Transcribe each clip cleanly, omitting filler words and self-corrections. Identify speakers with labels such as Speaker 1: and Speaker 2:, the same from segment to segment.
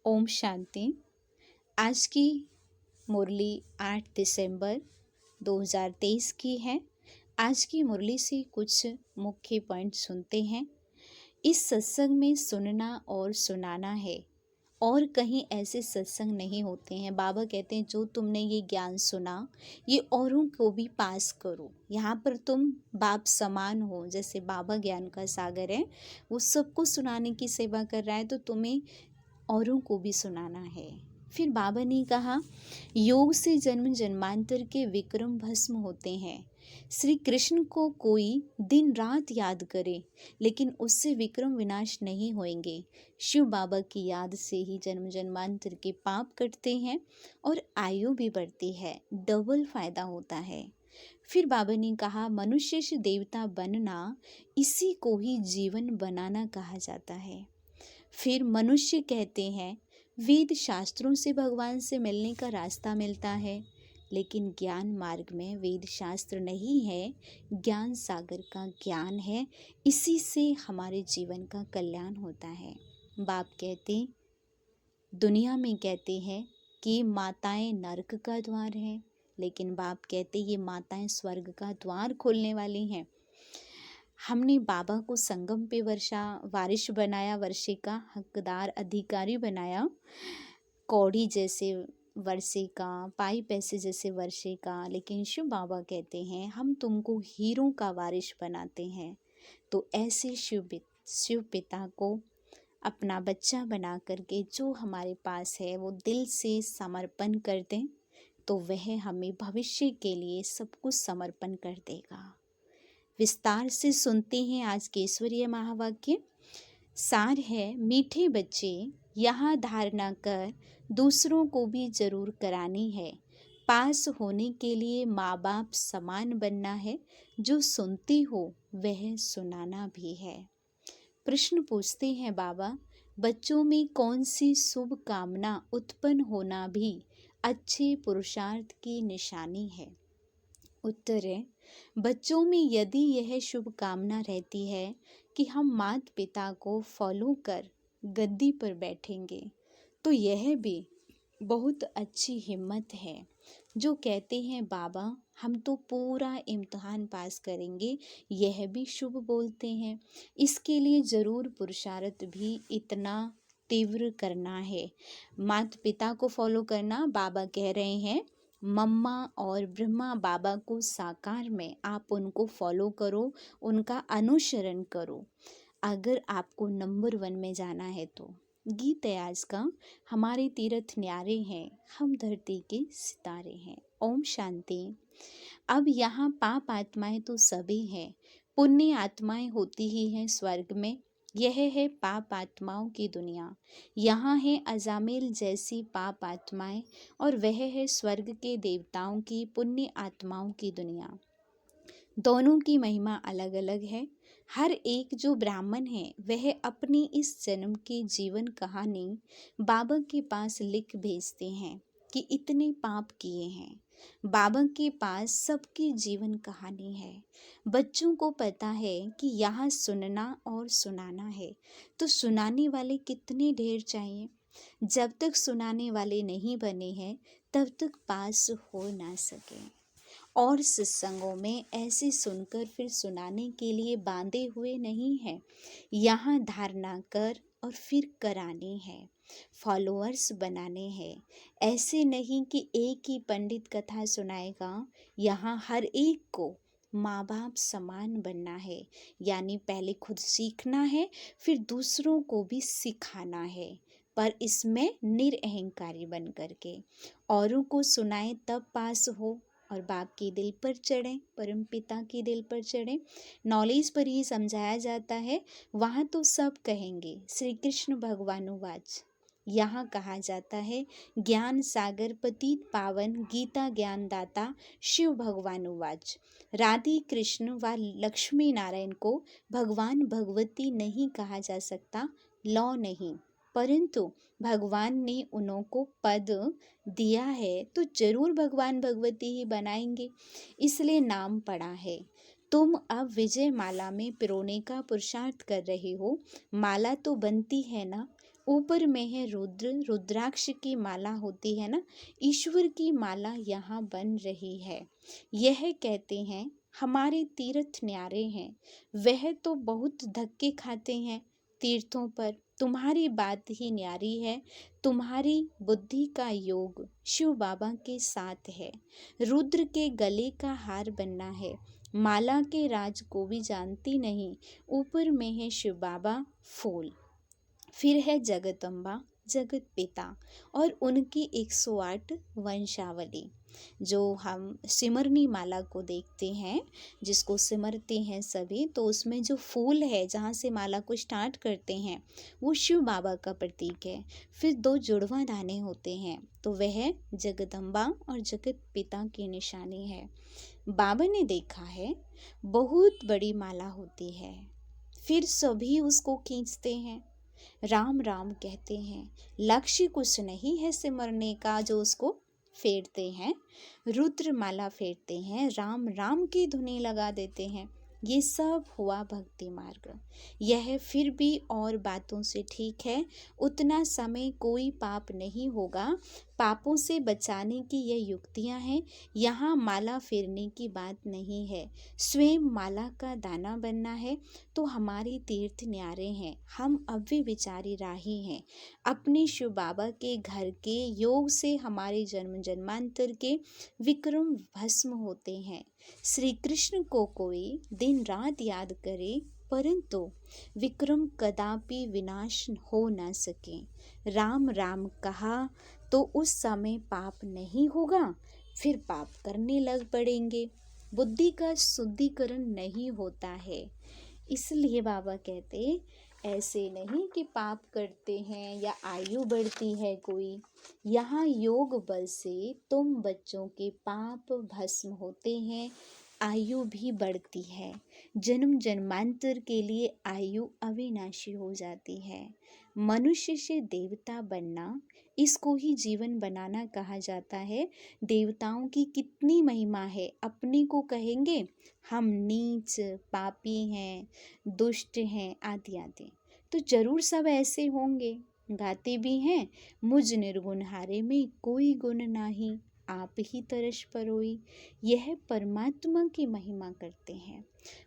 Speaker 1: ओम शांति। आज की मुरली 8 दिसंबर 2023 की है। आज की मुरली से कुछ मुख्य पॉइंट सुनते हैं। इस सत्संग में सुनना और सुनाना है और कहीं ऐसे सत्संग नहीं होते हैं। बाबा कहते हैं जो तुमने ये ज्ञान सुना ये औरों को भी पास करो। यहाँ पर तुम बाप समान हो, जैसे बाबा ज्ञान का सागर है, वो सबको सुनाने की सेवा कर रहा है, तो तुम्हें औरों को भी सुनाना है। फिर बाबा ने कहा, योग से जन्म जन्मांतर के विक्रम भस्म होते हैं। श्री कृष्ण को कोई दिन रात याद करे लेकिन उससे विक्रम विनाश नहीं होंगे। शिव बाबा की याद से ही जन्म जन्मांतर के पाप कटते हैं और आयु भी बढ़ती है, डबल फायदा होता है। फिर बाबा ने कहा, मनुष्य से देवता बनना, इसी को ही जीवन बनाना कहा जाता है। फिर मनुष्य कहते हैं वेद शास्त्रों से भगवान से मिलने का रास्ता मिलता है, लेकिन ज्ञान मार्ग में वेद शास्त्र नहीं है, ज्ञान सागर का ज्ञान है। इसी से हमारे जीवन का कल्याण होता है। बाप कहते दुनिया में कहते हैं कि माताएं नरक का द्वार है, लेकिन बाप कहते ये माताएं स्वर्ग का द्वार खोलने वाली हैं। हमने बाबा को संगम पे वारिश बनाया, वर्षे का हकदार अधिकारी बनाया, कौड़ी जैसे वर्षे का, पाई पैसे जैसे वर्षे का, लेकिन शिव बाबा कहते हैं हम तुमको हीरों का वारिश बनाते हैं। तो ऐसे शिव पिता को अपना बच्चा बना करके जो हमारे पास है वो दिल से समर्पण कर दें, तो वह हमें भविष्य के लिए सब कुछ समर्पण कर देगा। विस्तार से सुनते हैं आज के ईश्वरीय महावाक्य। सार है, मीठे बच्चे यहाँ धारणा कर दूसरों को भी जरूर करानी है। पास होने के लिए माँ बाप समान बनना है, जो सुनती हो वह सुनाना भी है। प्रश्न पूछते हैं बाबा, बच्चों में कौन सी शुभ कामना उत्पन्न होना भी अच्छे पुरुषार्थ की निशानी है? उत्तर है, बच्चों में यदि यह शुभ कामना रहती है कि हम माता पिता को फॉलो कर गद्दी पर बैठेंगे, तो यह भी बहुत अच्छी हिम्मत है। जो कहते हैं बाबा हम तो पूरा इम्तिहान पास करेंगे, यह भी शुभ बोलते हैं। इसके लिए जरूर पुरुषार्थ भी इतना तीव्र करना है। माता पिता को फॉलो करना, बाबा कह रहे हैं मम्मा और ब्रह्मा बाबा को साकार में आप उनको फॉलो करो, उनका अनुसरण करो, अगर आपको नंबर 1 में जाना है तो। गीत है आज का, हमारे तीर्थ न्यारे हैं, हम धरती के सितारे हैं। ओम शांति। अब यहाँ पाप आत्माएं तो सभी हैं, पुण्य आत्माएं होती ही हैं स्वर्ग में। यह है पाप आत्माओं की दुनिया। यहाँ है अजामिल जैसी पाप आत्माएं और वह है स्वर्ग के देवताओं की पुण्य आत्माओं की दुनिया। दोनों की महिमा अलग अलग है। हर एक जो ब्राह्मण है वह अपनी इस जन्म की जीवन कहानी बाबा के पास लिख भेजते हैं कि इतने पाप किए हैं। बाबा के पास सबकी जीवन कहानी है। बच्चों को पता है कि यहाँ सुनना और सुनाना है, तो सुनाने वाले कितने ढेर चाहिए। जब तक सुनाने वाले नहीं बने हैं तब तक पास हो ना सके। और सत्संगों में ऐसे सुनकर फिर सुनाने के लिए बांधे हुए नहीं है। यहाँ धारणा कर और फिर करानी है, फॉलोअर्स बनाने हैं। ऐसे नहीं कि एक ही पंडित कथा सुनाएगा। यहाँ हर एक को माँ बाप समान बनना है, यानी पहले खुद सीखना है फिर दूसरों को भी सिखाना है, पर इसमें निरअहंकारी बन करके। औरों को सुनाए तब पास हो और बाप के दिल पर चढ़े, परम पिता के दिल पर चढ़े। नॉलेज पर ही समझाया जाता है, वहाँ तो सब कहेंगे श्री कृष्ण भगवानुवाच। यहाँ कहा जाता है ज्ञान सागर पतित पावन गीता ज्ञान दाता शिव भगवानुवाच। राधे कृष्ण व लक्ष्मी नारायण को भगवान भगवती नहीं कहा जा सकता, लौ नहीं, परंतु भगवान ने उनको पद दिया है तो जरूर भगवान भगवती ही बनाएंगे, इसलिए नाम पड़ा है। तुम अब विजय माला में पिरोने का पुरुषार्थ कर रहे हो। माला तो बनती है ना, ऊपर में है रुद्र, रुद्राक्ष की माला होती है ना, ईश्वर की माला यहाँ बन रही है। यह कहते हैं हमारे तीर्थ न्यारे हैं, वह तो बहुत धक्के खाते हैं तीर्थों पर, तुम्हारी बात ही न्यारी है, तुम्हारी बुद्धि का योग शिव बाबा के साथ है। रुद्र के गले का हार बनना है, माला के राज को भी जानती नहीं, ऊपर में है शिव बाबा फूल। फिर है जगदम्बा, जगत पिता और उनकी 108 वंशावली। जो हम सिमरनी माला को देखते हैं, जिसको सिमरते हैं सभी, तो उसमें जो फूल है जहाँ से माला को स्टार्ट करते हैं वो शिव बाबा का प्रतीक है। फिर 2 जुड़वा दाने होते हैं, तो वह जगदम्बा और जगत पिता की निशानी है। बाबा ने देखा है बहुत बड़ी माला होती है, फिर सभी उसको खींचते हैं, राम राम कहते हैं, लक्ष्य कुछ नहीं है सिमरने का जो उसको फेरते हैं, रुद्र माला फेरते हैं, राम राम की धुनी लगा देते हैं। ये सब हुआ भक्ति मार्ग। यह फिर भी और बातों से ठीक है, उतना समय कोई पाप नहीं होगा, पापों से बचाने की ये युक्तियां हैं। यहाँ माला फेरने की बात नहीं है, स्वयं माला का दाना बनना है। तो हमारे तीर्थ न्यारे हैं, हम अव्य विचारी राही हैं, अपने शिव बाबा के घर के योग से हमारे जन्म जन्मांतर के विक्रम भस्म होते हैं। श्री कृष्ण को कोई दिन रात याद करे, परंतु विक्रम कदापि विनाश हो न सके। राम राम कहा तो उस समय पाप नहीं होगा, फिर पाप करने लग पड़ेंगे, बुद्धि का शुद्धिकरण नहीं होता है। इसलिए बाबा कहते ऐसे नहीं कि पाप करते हैं या आयु बढ़ती है कोई, यहाँ योग बल से तुम बच्चों के पाप भस्म होते हैं, आयु भी बढ़ती है, जन्म जन्मांतर के लिए आयु अविनाशी हो जाती है। मनुष्य से देवता बनना, इसको ही जीवन बनाना कहा जाता है। देवताओं की कितनी महिमा है, अपने को कहेंगे हम नीच पापी हैं, दुष्ट हैं आदि आदि, तो जरूर सब ऐसे होंगे। गाते भी हैं, मुझ निर्गुण हारे में कोई गुण नाही, आप ही तरस परोई। यह परमात्मा की महिमा करते हैं,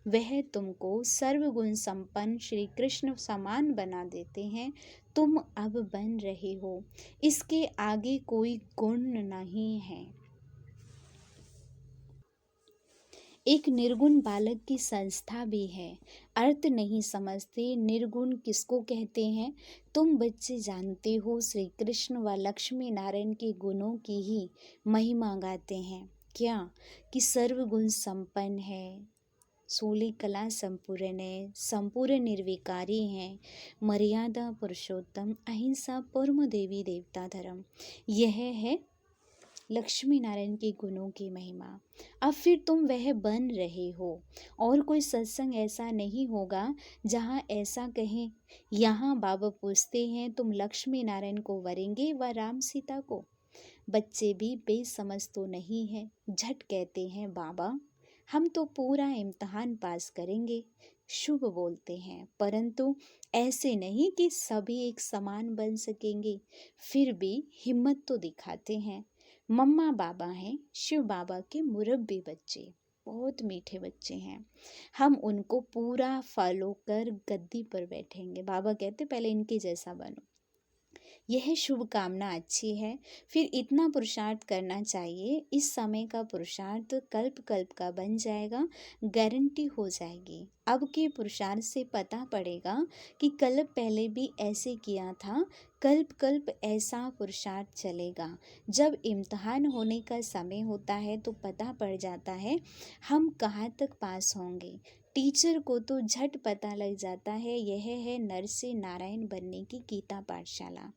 Speaker 1: वह तुमको सर्वगुण संपन्न श्री कृष्ण समान बना देते हैं, तुम अब बन रहे हो, इसके आगे कोई गुण नहीं है। एक निर्गुण बालक की संस्था भी है, अर्थ नहीं समझते निर्गुण किसको कहते हैं। तुम बच्चे जानते हो श्री कृष्ण व लक्ष्मी नारायण के गुणों की ही महिमा गाते हैं, क्या कि सर्वगुण संपन्न है, 16 कला संपूर्ण है, संपूर्ण निर्विकारी हैं, मर्यादा पुरुषोत्तम, अहिंसा परम देवी देवता धर्म। यह है लक्ष्मी नारायण के गुणों की महिमा। अब फिर तुम वह बन रहे हो, और कोई सत्संग ऐसा नहीं होगा जहाँ ऐसा कहें। यहाँ बाबा पूछते हैं तुम लक्ष्मी नारायण को वरेंगे व राम सीता को। बच्चे भी बेसमझ तो नहीं है, झट कहते हैं बाबा हम तो पूरा इम्तहान पास करेंगे। शुभ बोलते हैं, परंतु ऐसे नहीं कि सभी एक समान बन सकेंगे, फिर भी हिम्मत तो दिखाते हैं। मम्मा बाबा हैं शिव बाबा के मुरब्बी बच्चे, बहुत मीठे बच्चे हैं, हम उनको पूरा फॉलो कर गद्दी पर बैठेंगे। बाबा कहते पहले इनके जैसा बनो, यह शुभकामना अच्छी है। फिर इतना पुरुषार्थ करना चाहिए, इस समय का पुरुषार्थ कल्प कल्प का बन जाएगा, गारंटी हो जाएगी। अब के पुरुषार्थ से पता पड़ेगा कि कल्प पहले भी ऐसे किया था, कल्प कल्प ऐसा पुरुषार्थ चलेगा। जब इम्तहान होने का समय होता है तो पता पड़ जाता है हम कहाँ तक पास होंगे। टीचर को तो झट पता लग जाता है, यह है नर से नारायण बनने की गीता पाठशाला।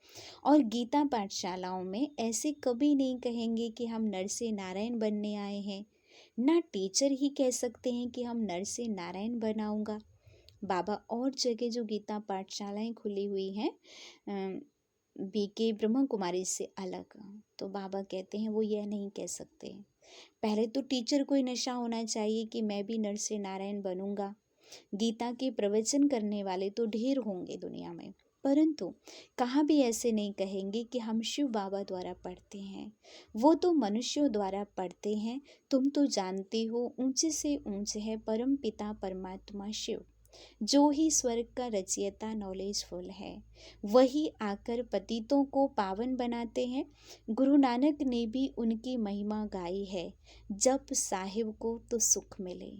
Speaker 1: और गीता पाठशालाओं में ऐसे कभी नहीं कहेंगे कि हम नर से नारायण बनने आए हैं, ना टीचर ही कह सकते हैं कि हम नर से नारायण बनाऊंगा। बाबा और जगह जो गीता पाठशालाएं खुली हुई हैं बीके ब्रह्म कुमारी से अलग, तो बाबा कहते हैं वो यह नहीं कह सकते। पहले तो टीचर को ही नशा होना चाहिए कि मैं भी नर से नारायण बनूंगा। गीता के प्रवचन करने वाले तो ढेर होंगे दुनिया में, परंतु कहाँ भी ऐसे नहीं कहेंगे कि हम शिव बाबा द्वारा पढ़ते हैं। वो तो मनुष्यों द्वारा पढ़ते हैं। तुम तो जानते हो ऊंचे से ऊंचे है परम पिता परमात्मा शिव, जो ही स्वर्ग का रचयिता नॉलेजफुल है। वही आकर पतितों को पावन बनाते हैं। गुरु नानक ने भी उनकी महिमा गाई है, जप साहिब को तो सुख मिले।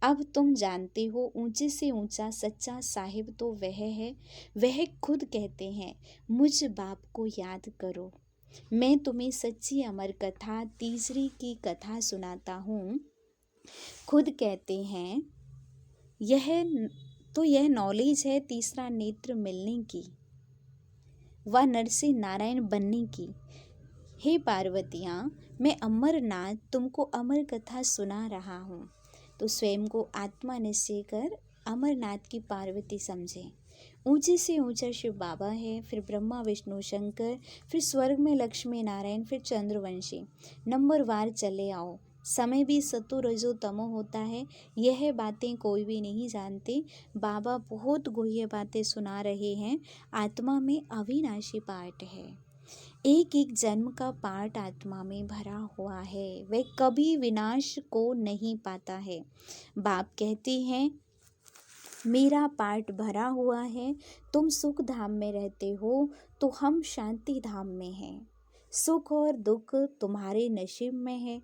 Speaker 1: अब तुम जानते हो ऊंचे से ऊंचा सच्चा साहिब तो वह है। वह खुद कहते हैं मुझ बाप को याद करो। मैं तुम्हें सच्ची अमर कथा तीसरी की कथा सुनाता हूँ। खुद कहते हैं यह नॉलेज है तीसरा नेत्र मिलने की व नर से नारायण बनने की। हे पार्वतियाँ, मैं अमरनाथ तुमको अमर कथा सुना रहा हूँ। तो स्वयं को आत्मा निश्चय कर अमरनाथ की पार्वती समझे। ऊंचे से ऊंचा शिव बाबा है, फिर ब्रह्मा विष्णु शंकर, फिर स्वर्ग में लक्ष्मी नारायण, फिर चंद्रवंशी। नंबरवार चले आओ। समय भी सतो रजो तमो होता है। यह बातें कोई भी नहीं जानते। बाबा बहुत गुह्य बातें सुना रहे हैं। आत्मा में अविनाशी पाठ है। एक एक जन्म का पाठ आत्मा में भरा हुआ है, वह कभी विनाश को नहीं पाता है। बाप कहते हैं मेरा पाठ भरा हुआ है। तुम सुख धाम में रहते हो तो हम शांति धाम में हैं। सुख और दुख तुम्हारे नसीब में है।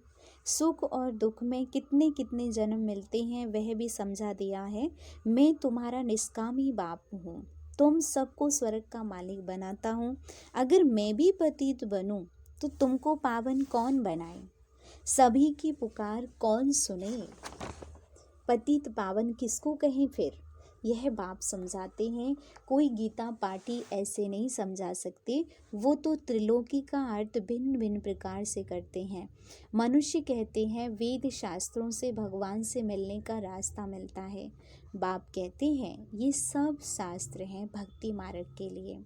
Speaker 1: सुख और दुख में कितने कितने जन्म मिलते हैं वह भी समझा दिया है। मैं तुम्हारा निष्कामी बाप हूँ। तुम सबको स्वर्ग का मालिक बनाता हूँ। अगर मैं भी पतित बनूं तो तुमको पावन कौन बनाए? सभी की पुकार कौन सुने? पतित पावन किसको कहें फिर? यह बाप समझाते हैं। कोई गीता पाठी ऐसे नहीं समझा सकते। वो तो त्रिलोकी का अर्थ भिन्न भिन्न प्रकार से करते हैं। मनुष्य कहते हैं वेद शास्त्रों से भगवान से मिलने का रास्ता मिलता है। बाप कहते हैं ये सब शास्त्र हैं भक्ति मार्ग के लिए।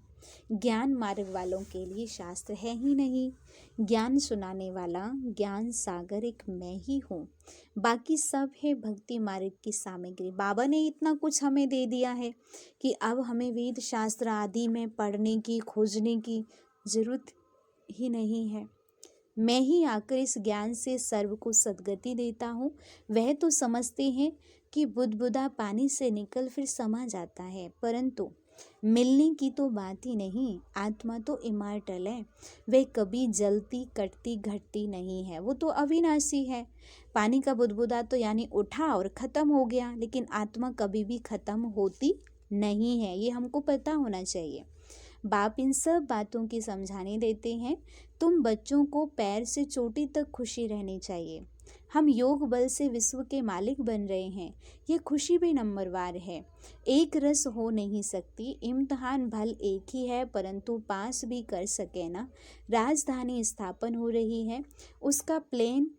Speaker 1: ज्ञान मार्ग वालों के लिए शास्त्र है ही नहीं। ज्ञान सुनाने वाला ज्ञान सागर एक मैं ही हूँ। बाकी सब है भक्ति मार्ग की सामग्री। बाबा ने इतना कुछ हमें दे दिया है कि अब हमें वेद शास्त्र आदि में पढ़ने की खोजने की जरूरत ही नहीं है। मैं ही आकर इस ज्ञान से सर्व को सद्गति देता हूँ। वह तो समझते हैं कि बुदबुदा पानी से निकल फिर समा जाता है, परंतु मिलने की तो बात ही नहीं। आत्मा तो इमॉर्टल है। वह कभी जलती कटती घटती नहीं है। वो तो अविनाशी है। पानी का बुदबुदा तो यानी उठा और ख़त्म हो गया, लेकिन आत्मा कभी भी ख़त्म होती नहीं है। ये हमको पता होना चाहिए। बाप इन सब बातों की समझाने देते हैं। तुम बच्चों को पैर से चोटी तक खुशी रहनी चाहिए। हम योग बल से विश्व के मालिक बन रहे हैं। ये खुशी भी नंबरवार है। एक रस हो नहीं सकती। इम्तिहान भल एक ही है, परंतु पास भी कर सके ना। राजधानी स्थापन हो रही है, उसका प्लेन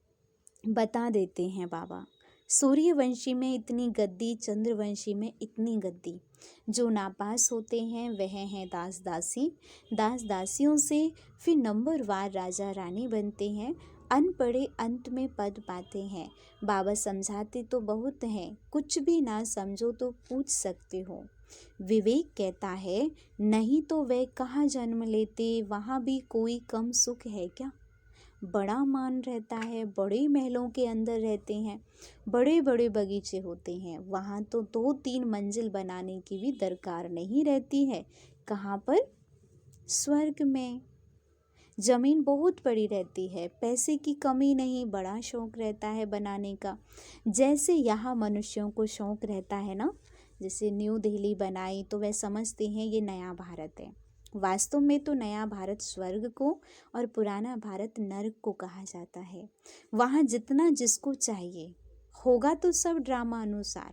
Speaker 1: बता देते हैं बाबा। सूर्यवंशी में इतनी गद्दी, चंद्रवंशी में इतनी गद्दी। जो नापास होते हैं वह हैं दास दासी। दास दासियों से फिर नंबरवार राजा रानी बनते हैं। अनपढ़े अंत में पद पाते हैं। बाबा समझाते तो बहुत हैं, कुछ भी ना समझो तो पूछ सकते हो। विवेक कहता है नहीं तो वे कहाँ जन्म लेते, वहाँ भी कोई कम सुख है क्या? बड़ा मान रहता है, बड़े महलों के अंदर रहते हैं, बड़े बड़े बगीचे होते हैं। वहाँ तो 2-3 मंजिल बनाने की भी दरकार नहीं रहती है। कहाँ पर? स्वर्ग में। जमीन बहुत बड़ी रहती है, पैसे की कमी नहीं, बड़ा शौक रहता है बनाने का। जैसे यहाँ मनुष्यों को शौक रहता है ना, जैसे न्यू दिल्ली बनाई तो वह समझते हैं ये नया भारत है। वास्तव में तो नया भारत स्वर्ग को और पुराना भारत नर्क को कहा जाता है। वहाँ जितना जिसको चाहिए होगा तो सब ड्रामा अनुसार।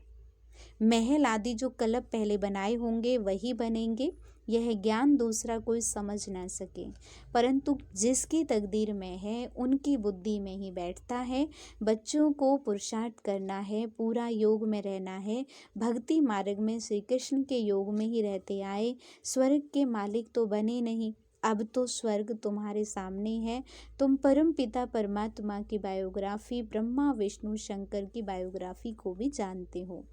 Speaker 1: महल आदि जो कल्प पहले बनाए होंगे वही बनेंगे। यह ज्ञान दूसरा कोई समझ ना सके, परंतु जिसकी तकदीर में है उनकी बुद्धि में ही बैठता है। बच्चों को पुरुषार्थ करना है, पूरा योग में रहना है। भक्ति मार्ग में श्री कृष्ण के योग में ही रहते आए। स्वर्ग के मालिक तो बने नहीं, अब तो स्वर्ग तुम्हारे सामने है। तुम परम पिता परमात्मा की बायोग्राफी, ब्रह्मा विष्णु शंकर की बायोग्राफी को भी जानते हो।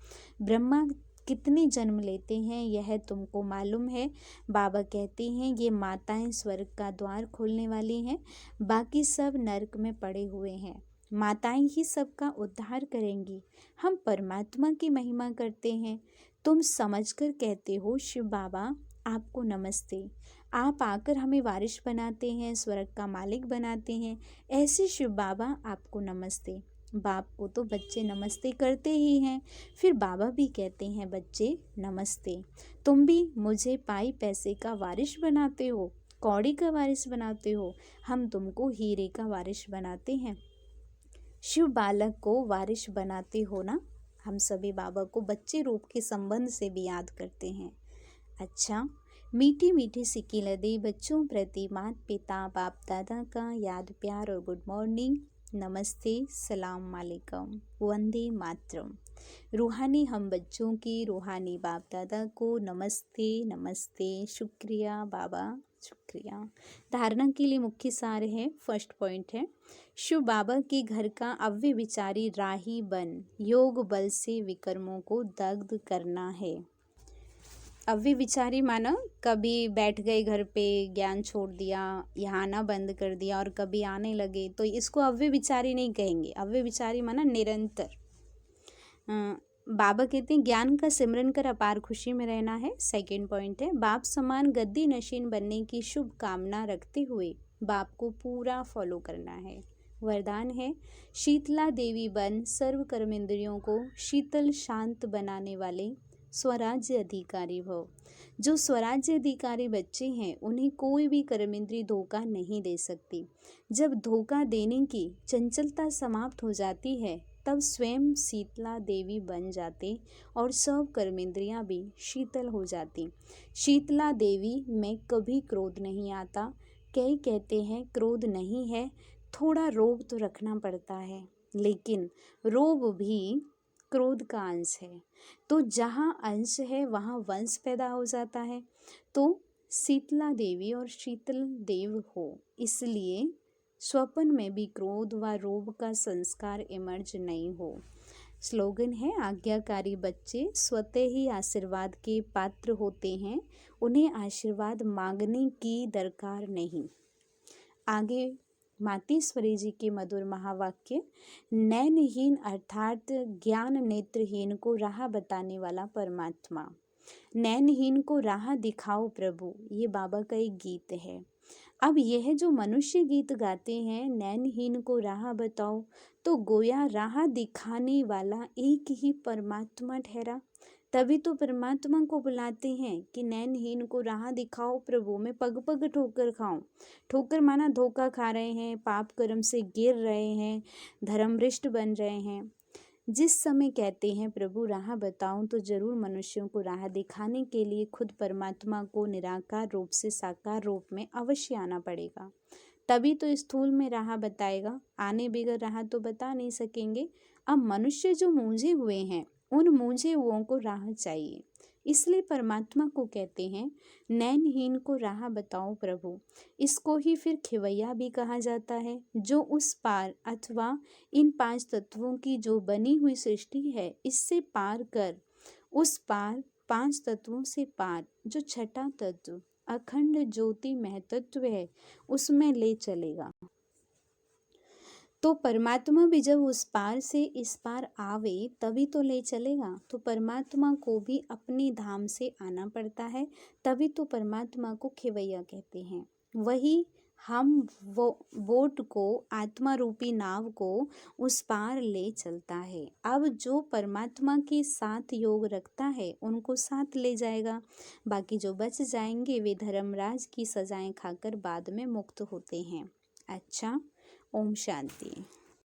Speaker 1: ब्रह्मा कितने जन्म लेते हैं यह तुमको मालूम है। बाबा कहते हैं ये माताएं स्वर्ग का द्वार खोलने वाली हैं, बाकी सब नरक में पड़े हुए हैं। माताएं ही सबका उद्धार करेंगी। हम परमात्मा की महिमा करते हैं। तुम समझकर कहते हो शिव बाबा आपको नमस्ते। आप आकर हमें वारिश बनाते हैं, स्वर्ग का मालिक बनाते हैं। ऐसे शिव बाबा आपको नमस्ते। बाप को तो बच्चे नमस्ते करते ही हैं, फिर बाबा भी कहते हैं बच्चे नमस्ते। तुम भी मुझे पाई पैसे का वारिश बनाते हो, कौड़ी का वारिस बनाते हो, हम तुमको हीरे का वारिश बनाते हैं। शिव बालक को वारिश बनाते हो ना। हम सभी बाबा को बच्चे रूप के संबंध से भी याद करते हैं। अच्छा, मीठी मीठी सिक्की लदे बच्चों प्रति माता पिता बाप दादा का याद प्यार और गुड मॉर्निंग, नमस्ते, सलाम वालेकुम, वंदे मातरम। रूहानी हम बच्चों की रूहानी बाप दादा को नमस्ते नमस्ते, शुक्रिया बाबा शुक्रिया। धारणा के लिए मुख्य सार है, फर्स्ट पॉइंट है, शिव बाबा के घर का अव्य विचारी राही बन योग बल से विकर्मों को दग्ध करना है। अव्य विचारी माना कभी बैठ गए घर पे, ज्ञान छोड़ दिया, यहाँ आना बंद कर दिया और कभी आने लगे, तो इसको अव्य विचारी नहीं कहेंगे। अव्य विचारी माना निरंतर। बाबा कहते हैं ज्ञान का सिमरन कर अपार खुशी में रहना है। सेकंड पॉइंट है, बाप समान गद्दी नशीन बनने की शुभ कामना रखते हुए बाप को पूरा फॉलो करना है। वरदान है, शीतला देवी बन सर्व कर्मेंद्रियों को शीतल शांत बनाने वाले स्वराज्य अधिकारी भव। जो स्वराज्य अधिकारी बच्चे हैं उन्हें कोई भी कर्मेंद्री धोखा नहीं दे सकती। जब धोखा देने की चंचलता समाप्त हो जाती है तब स्वयं शीतला देवी बन जाते और सब कर्मेंद्रियां भी शीतल हो जाती। शीतला देवी में कभी क्रोध नहीं आता। कई कहते हैं क्रोध नहीं है, थोड़ा रोब तो रखना पड़ता है, लेकिन रोब भी क्रोध का अंश है। तो जहाँ अंश है वहाँ वंश पैदा हो जाता है। तो शीतला देवी और शीतल देव हो, इसलिए स्वप्न में भी क्रोध व रोब का संस्कार इमर्ज नहीं हो। स्लोगन है, आज्ञाकारी बच्चे स्वतः ही आशीर्वाद के पात्र होते हैं, उन्हें आशीर्वाद मांगने की दरकार नहीं। आगे मातेश्वरी जी के मधुर महावाक्य, नैनहीन अर्थात ज्ञान नेत्रहीन को राह बताने वाला परमात्मा। नैनहीन को राह दिखाओ प्रभु, ये बाबा का एक गीत है। अब यह जो मनुष्य गीत गाते हैं, नैनहीन को राह बताओ, तो गोया राह दिखाने वाला एक ही परमात्मा ठहरा। तभी तो परमात्मा को बुलाते हैं कि नैनहीन को राह दिखाओ प्रभु, मैं पग पग ठोकर खाऊं। ठोकर माना धोखा खा रहे हैं, पाप कर्म से गिर रहे हैं, धर्मभ्रष्ट बन रहे हैं। जिस समय कहते हैं प्रभु राह बताऊं, तो जरूर मनुष्यों को राह दिखाने के लिए खुद परमात्मा को निराकार रूप से साकार रूप में अवश्य आना पड़ेगा। तभी तो स्थूल में राह बताएगा, आने बगैर राह तो बता नहीं सकेंगे। अब मनुष्य जो मूंझे हुए हैं, उन मूंझे हुओं को राह चाहिए, इसलिए परमात्मा को कहते हैं नैनहीन को राह बताओ प्रभु। इसको ही फिर खिवैया भी कहा जाता है, जो उस पार अथवा इन 5 तत्वों की जो बनी हुई सृष्टि है, इससे पार कर उस पार 5 तत्वों से पार जो छठा तत्व अखंड ज्योति महतत्व है, उसमें ले चलेगा। तो परमात्मा भी जब उस पार से इस पार आवे तभी तो ले चलेगा। तो परमात्मा को भी अपने धाम से आना पड़ता है, तभी तो परमात्मा को खिवैया कहते हैं। वही हम वो बोट को, आत्मा रूपी नाव को उस पार ले चलता है। अब जो परमात्मा के साथ योग रखता है उनको साथ ले जाएगा, बाकी जो बच जाएंगे वे धर्मराज की सजाएं खाकर बाद में मुक्त होते हैं। अच्छा, ओम शांति।